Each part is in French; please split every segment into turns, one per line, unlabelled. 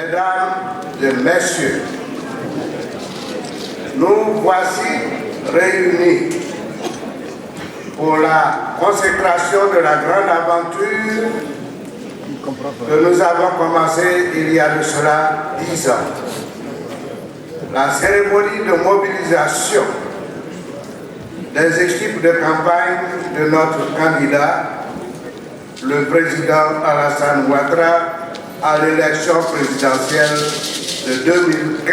Mesdames et messieurs, nous voici réunis pour la consécration de la grande aventure que nous avons commencée il y a de cela 10 ans. La cérémonie de mobilisation des équipes de campagne de notre candidat, le président Alassane Ouattara, à l'élection présidentielle de 2015.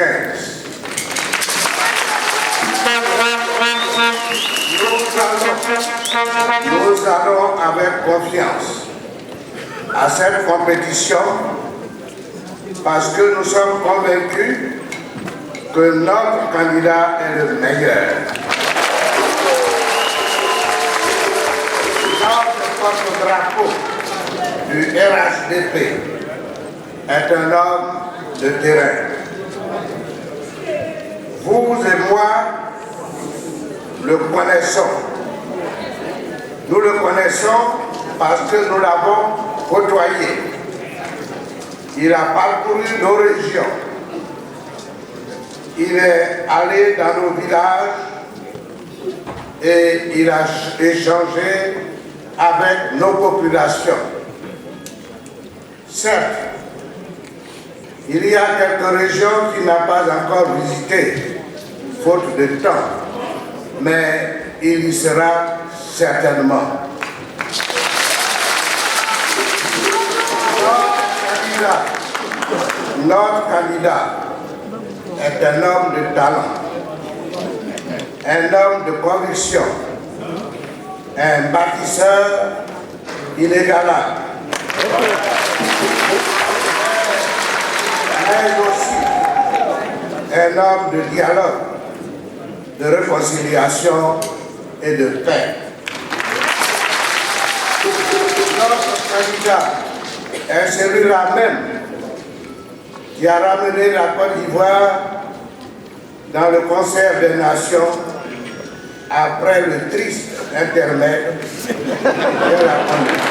Nous allons avec confiance à cette compétition parce que nous sommes convaincus que notre candidat est le meilleur. Notre porte-drapeau du RHDP est un homme de terrain. Vous et moi le connaissons. Nous le connaissons parce que nous l'avons côtoyé. Il a parcouru nos régions. Il est allé dans nos villages et il a échangé avec nos populations. Certes, il y a quelques régions qu'il n'a pas encore visitées, faute de temps, mais il y sera certainement. Notre candidat est un homme de talent, un homme de conviction, un bâtisseur inégalable, mais aussi un homme de dialogue, de réconciliation et de paix. Notre candidat est celui-là même qui a ramené la Côte d'Ivoire dans le concert des nations après le triste intermède de la pandémie.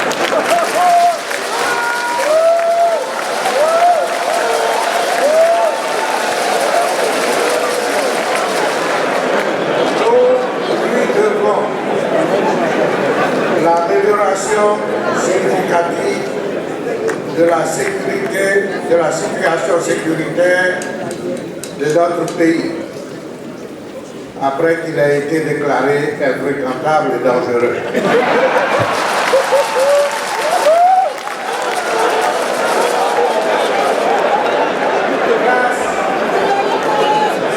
L'amélioration significative de la sécurité, de la situation sécuritaire de notre pays, après qu'il a été déclaré infréquentable et dangereux.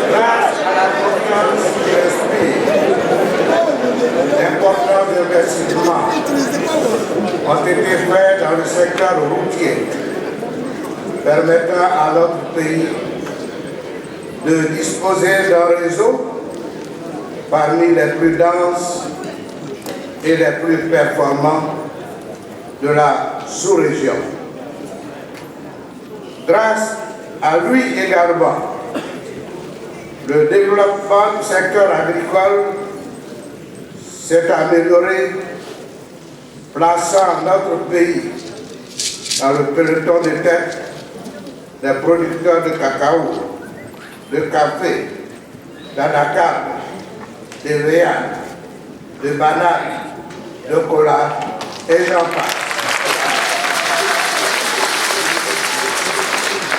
Grâce à la confiance qu'il inspire, d'importants investissements ont été faits dans le secteur routier, permettant à notre pays de disposer d'un réseau parmi les plus denses et les plus performants de la sous-région. Grâce à lui également, le développement du secteur agricole s'est amélioré, plaçant notre pays dans le peloton de tête des producteurs de cacao, de café, d'anacarde, de véane, de bananes, de cola et j'en passe.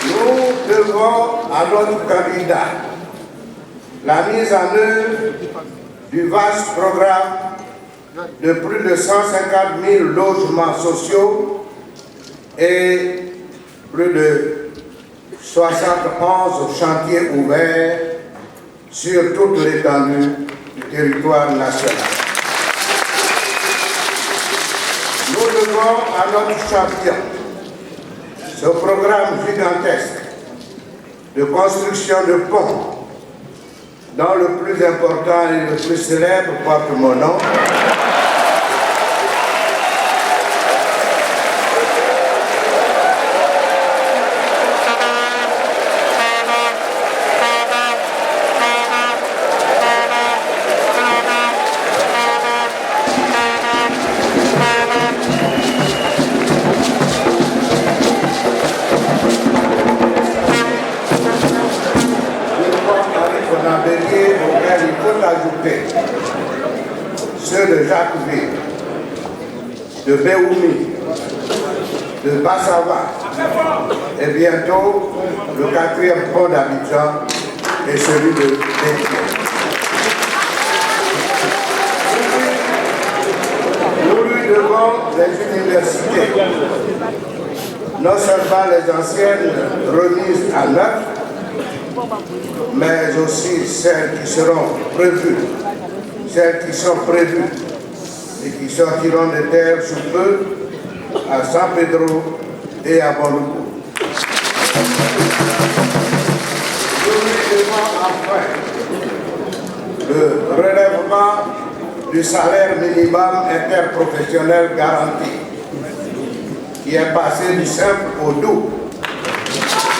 Nous devons à notre candidat la mise en œuvre du vaste programme de plus de 150 000 logements sociaux et plus de 71 chantiers ouverts sur toute l'étendue du territoire national. Nous devons à notre champion ce programme gigantesque de construction de ponts, dont le plus important et le plus célèbre porte mon nom, de Béoumi, de Bassava, et bientôt le 4e pont d'Abidjan et celui de Bétier. Nous lui devons les universités, non seulement les anciennes remises à neuf, mais aussi celles qui seront prévues, celles qui sont prévues et qui sortiront de terre sous peu à San Pedro et à Bolubu. Nous lui devons enfin le relèvement du salaire minimum interprofessionnel garanti, qui est passé du simple au double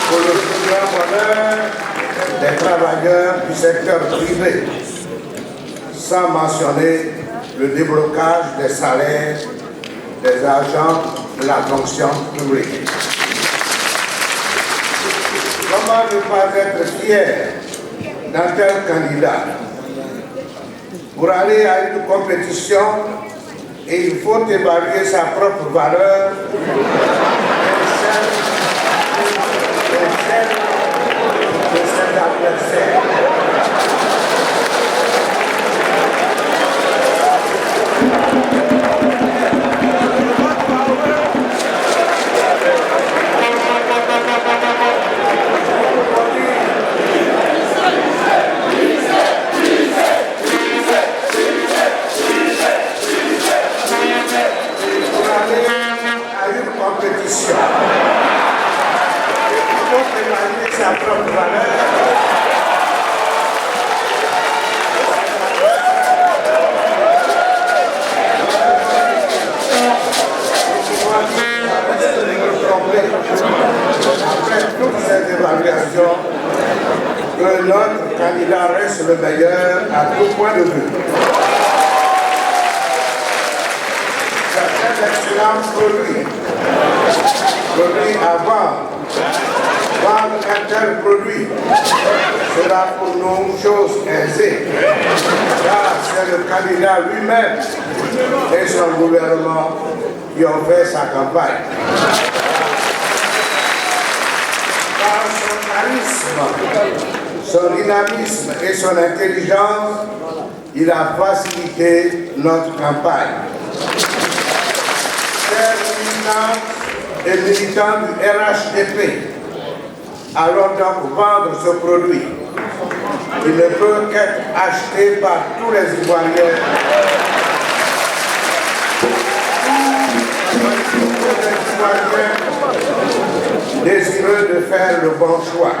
pour le plus grand bonheur des travailleurs du secteur privé, sans mentionner le déblocage des salaires des agents de la fonction publique. Comment ne pas être fier d'un tel candidat? Pour aller à une compétition, il faut évaluer sa propre valeur et celle de ses adversaires. Que notre candidat reste le meilleur à tout point de vue. Certains excellents produits à vendre un tel produit sera pour nous chose aisée, car c'est le candidat lui-même et son gouvernement qui ont fait sa campagne. Par son charisme, son dynamisme et son intelligence, il a facilité notre campagne. Chers militants et militants du RHDP, allons donc vendre ce produit. Il ne peut qu'être acheté par tous les Ivoiriens. Désireux de faire le bon choix.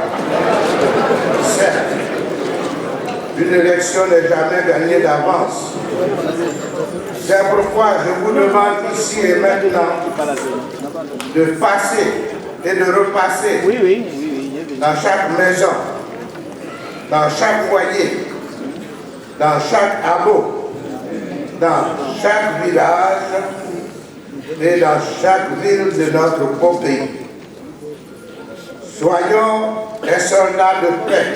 Certes, une élection n'est jamais gagnée d'avance. C'est pourquoi je vous demande ici et maintenant de passer et de repasser dans chaque maison, dans chaque foyer, dans chaque hameau, dans chaque village et dans chaque ville de notre beau pays. Soyons des soldats de paix,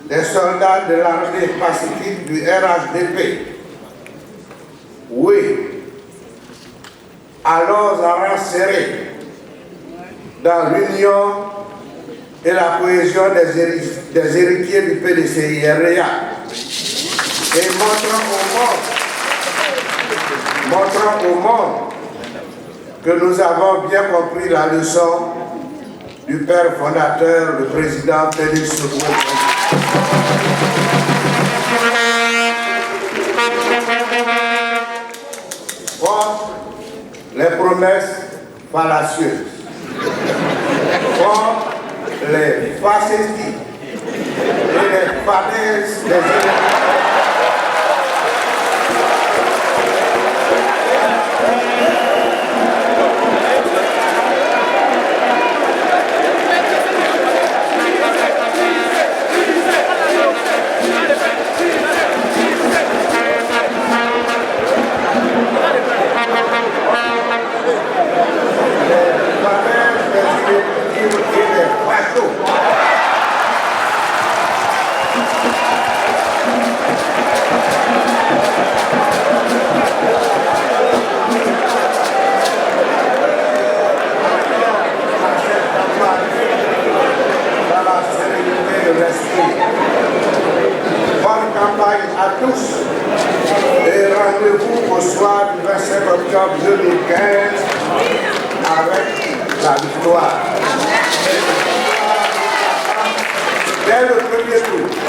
des soldats de l'armée pacifique du RHDP. Oui, allons à rang serré dans l'union et la cohésion des héritiers du PDCI-REA et montrons au monde que nous avons bien compris la leçon du père fondateur, le président Félix Houphouët. Contre les promesses fallacieuses, contre les facéties et les falaises des élections. tous. Et rendez-vous au soir du 25 octobre 2015 avec la victoire. Dès le premier tour.